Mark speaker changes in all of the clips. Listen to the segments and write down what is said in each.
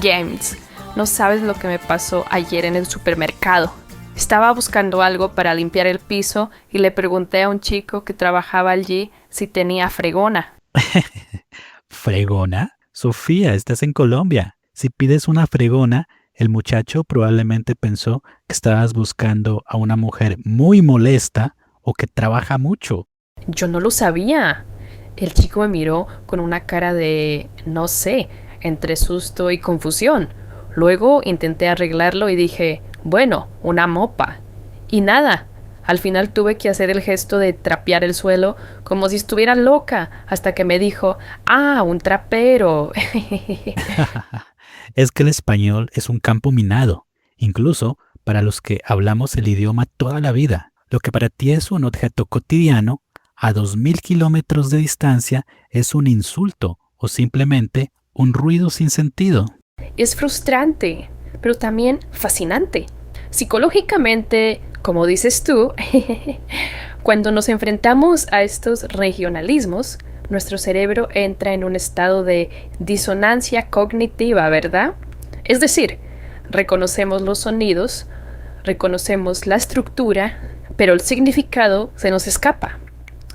Speaker 1: James, no sabes lo que me pasó ayer en el supermercado. Estaba buscando algo para limpiar el piso y le pregunté a un chico que trabajaba allí si tenía fregona.
Speaker 2: ¿Fregona? Sofía, estás en Colombia. Si pides una fregona, el muchacho probablemente pensó que estabas buscando a una mujer muy molesta o que trabaja mucho.
Speaker 1: Yo no lo sabía. El chico me miró con una cara de, no sé, entre susto y confusión. Luego intenté arreglarlo y dije, bueno, una mopa. Y nada, al final tuve que hacer el gesto de trapear el suelo como si estuviera loca, hasta que me dijo, un trapero.
Speaker 2: Es que el español es un campo minado, incluso para los que hablamos el idioma toda la vida. Lo que para ti es un objeto cotidiano, a 2000 kilómetros de distancia es un insulto o simplemente un ruido sin sentido.
Speaker 1: Es frustrante, pero también fascinante. Psicológicamente, como dices tú, cuando nos enfrentamos a estos regionalismos, nuestro cerebro entra en un estado de disonancia cognitiva, ¿verdad? Es decir, reconocemos los sonidos, reconocemos la estructura, pero el significado se nos escapa.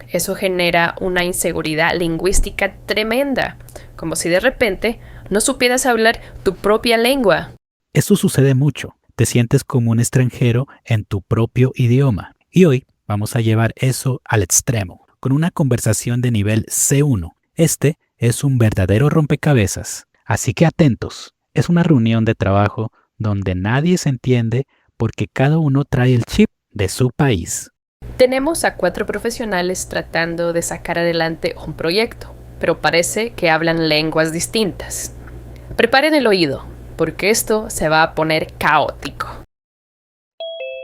Speaker 1: Eso genera una inseguridad lingüística tremenda, como si de repente no supieras hablar tu propia lengua.
Speaker 2: Eso sucede mucho. Te sientes como un extranjero en tu propio idioma. Y hoy vamos a llevar eso al extremo, con una conversación de nivel C1. Este es un verdadero rompecabezas. Así que atentos. Es una reunión de trabajo donde nadie se entiende porque cada uno trae el chip de su país.
Speaker 1: Tenemos a 4 profesionales tratando de sacar adelante un proyecto, pero parece que hablan lenguas distintas. Preparen el oído, porque esto se va a poner caótico.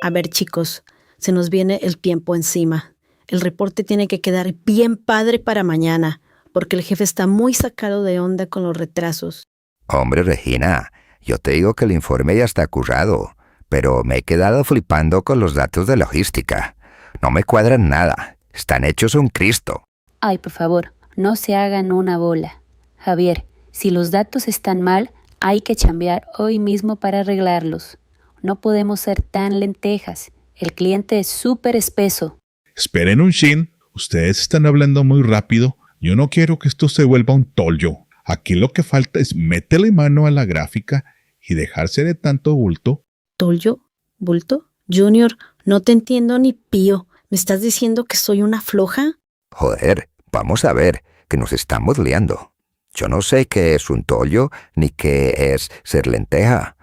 Speaker 3: A ver, chicos, se nos viene el tiempo encima. El reporte tiene que quedar bien padre para mañana, porque el jefe está muy sacado de onda con los retrasos.
Speaker 4: Hombre, Regina, yo te digo que el informe ya está currado, pero me he quedado flipando con los datos de logística. No me cuadran nada. Están hechos un Cristo.
Speaker 5: Ay, por favor, no se hagan una bola. Javier, si los datos están mal, hay que chambear hoy mismo para arreglarlos. No podemos ser tan lentejas. El cliente es súper espeso.
Speaker 6: Esperen un chin. Ustedes están hablando muy rápido. Yo no quiero que esto se vuelva un tollo. Aquí lo que falta es meterle mano a la gráfica y dejarse de tanto bulto.
Speaker 3: ¿Tollo? ¿Bulto? Junior, no te entiendo ni pío. ¿Me estás diciendo que soy una floja?
Speaker 4: Joder, vamos a ver, que nos estamos liando. Yo no sé qué es un tollo ni qué es ser lenteja.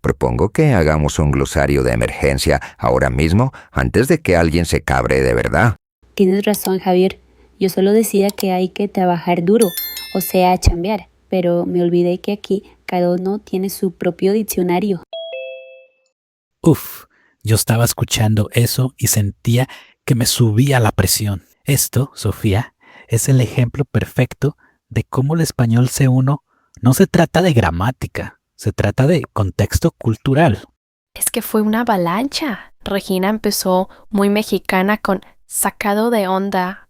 Speaker 4: Propongo que hagamos un glosario de emergencia ahora mismo antes de que alguien se cabre de verdad.
Speaker 5: Tienes razón, Javier. Yo solo decía que hay que trabajar duro, o sea, chambear. Pero me olvidé que aquí cada uno tiene su propio diccionario.
Speaker 2: Uf, yo estaba escuchando eso y sentía que me subía la presión. Esto, Sofía, es el ejemplo perfecto de cómo el español C1 no se trata de gramática, se trata de contexto cultural.
Speaker 1: Es que fue una avalancha. Regina empezó muy mexicana con sacado de onda.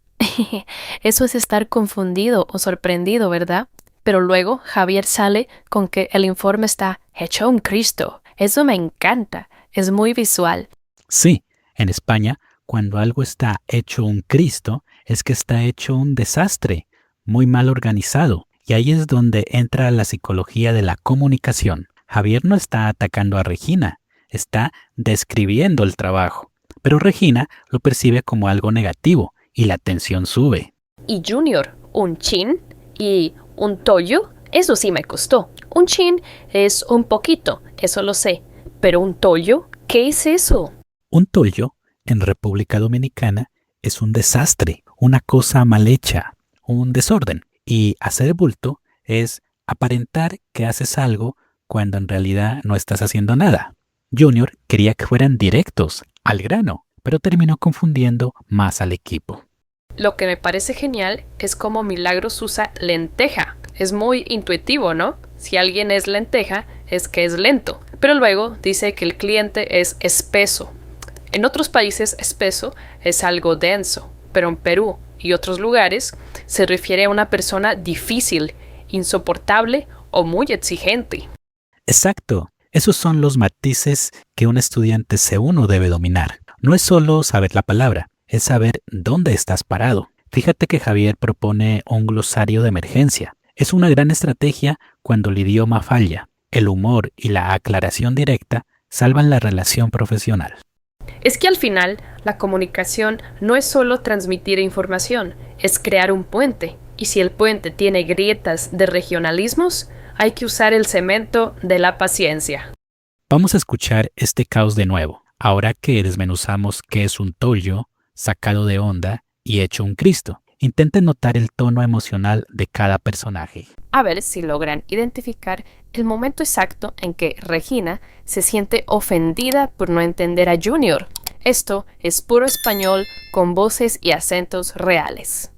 Speaker 1: Eso es estar confundido o sorprendido, ¿verdad? Pero luego Javier sale con que el informe está hecho un Cristo. Eso me encanta. Es muy visual.
Speaker 2: Sí, en España, cuando algo está hecho un Cristo, es que está hecho un desastre, muy mal organizado. Y ahí es donde entra la psicología de la comunicación. Javier no está atacando a Regina, está describiendo el trabajo. Pero Regina lo percibe como algo negativo y la tensión sube.
Speaker 1: Y Junior, un chin y un tollo, eso sí me costó. Un chin es un poquito, eso lo sé. Pero un tollo, ¿qué es eso?
Speaker 2: Un tollo, en República Dominicana, es un desastre, una cosa mal hecha, un desorden. Y hacer bulto es aparentar que haces algo cuando en realidad no estás haciendo nada. Junior quería que fueran directos, al grano, pero terminó confundiendo más al equipo.
Speaker 1: Lo que me parece genial es cómo Milagros usa lenteja. Es muy intuitivo, ¿no? Si alguien es lenteja, es que es lento. Pero luego dice que el cliente es espeso. En otros países, espeso es algo denso, pero en Perú y otros lugares se refiere a una persona difícil, insoportable o muy exigente.
Speaker 2: Exacto. Esos son los matices que un estudiante C1 debe dominar. No es solo saber la palabra, es saber dónde estás parado. Fíjate que Javier propone un glosario de emergencia. Es una gran estrategia cuando el idioma falla. El humor y la aclaración directa salvan la relación profesional.
Speaker 1: Es que al final, la comunicación no es solo transmitir información, es crear un puente. Y si el puente tiene grietas de regionalismos, hay que usar el cemento de la paciencia.
Speaker 2: Vamos a escuchar este caos de nuevo, ahora que desmenuzamos qué es un tollo, sacado de onda y hecho un Cristo. Intenten notar el tono emocional de cada personaje.
Speaker 1: A ver si logran identificar el momento exacto en que Regina se siente ofendida por no entender a Junior. Esto es puro español con voces y acentos reales.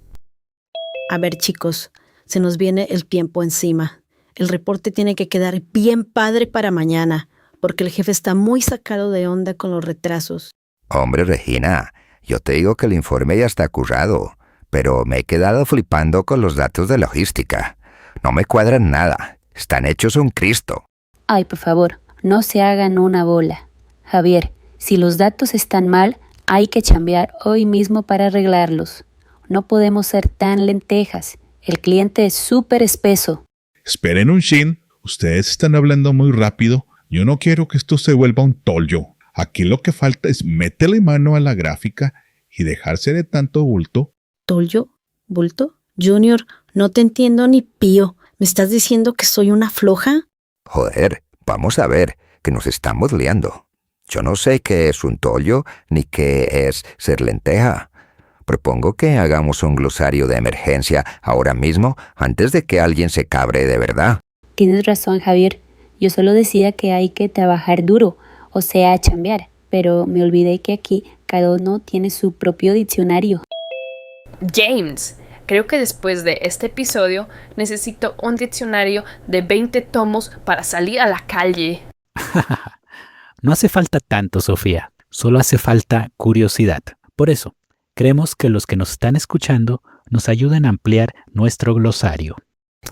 Speaker 3: A ver, chicos, se nos viene el tiempo encima. El reporte tiene que quedar bien padre para mañana, porque el jefe está muy sacado de onda con los retrasos.
Speaker 4: Hombre, Regina, yo te digo que el informe ya está currado, pero me he quedado flipando con los datos de logística. No me cuadran nada. Están hechos un Cristo.
Speaker 5: Ay, por favor, no se hagan una bola. Javier, si los datos están mal, hay que chambear hoy mismo para arreglarlos. No podemos ser tan lentejas. El cliente es súper espeso.
Speaker 6: Esperen un chin. Ustedes están hablando muy rápido. Yo no quiero que esto se vuelva un tollo. Aquí lo que falta es meterle mano a la gráfica y dejarse de tanto bulto.
Speaker 3: ¿Tollo? ¿Bulto? Junior, no te entiendo ni pío. ¿Me estás diciendo que soy una floja?
Speaker 4: Joder, vamos a ver, que nos estamos liando. Yo no sé qué es un tollo ni qué es ser lenteja. Propongo que hagamos un glosario de emergencia ahora mismo antes de que alguien se cabre de verdad.
Speaker 5: Tienes razón, Javier. Yo solo decía que hay que trabajar duro, o sea, chambear. Pero me olvidé que aquí cada uno tiene su propio diccionario.
Speaker 1: James, creo que después de este episodio necesito un diccionario de 20 tomos para salir a la calle.
Speaker 2: No hace falta tanto, Sofía. Solo hace falta curiosidad. Por eso, creemos que los que nos están escuchando nos ayuden a ampliar nuestro glosario.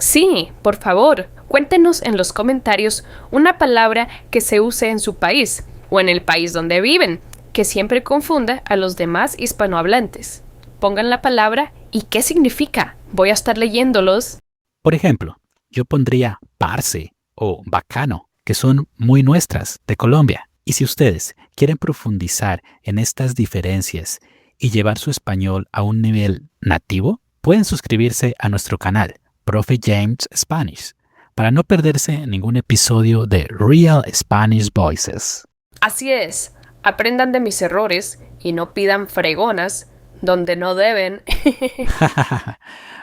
Speaker 1: Sí, por favor, cuéntenos en los comentarios una palabra que se use en su país o en el país donde viven, que siempre confunda a los demás hispanohablantes. Pongan la palabra y qué significa. Voy a estar leyéndolos.
Speaker 2: Por ejemplo, yo pondría parce o bacano, que son muy nuestras, de Colombia. Y si ustedes quieren profundizar en estas diferencias y llevar su español a un nivel nativo, pueden suscribirse a nuestro canal, Profe James Spanish, para no perderse ningún episodio de Real Spanish Voices.
Speaker 1: Así es, aprendan de mis errores y no pidan fregonas donde no deben.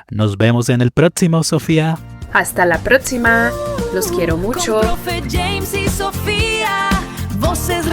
Speaker 2: Nos vemos en el próximo, Sofía.
Speaker 1: Hasta la próxima. Los quiero mucho.
Speaker 7: Con Profe James y Sofía, voces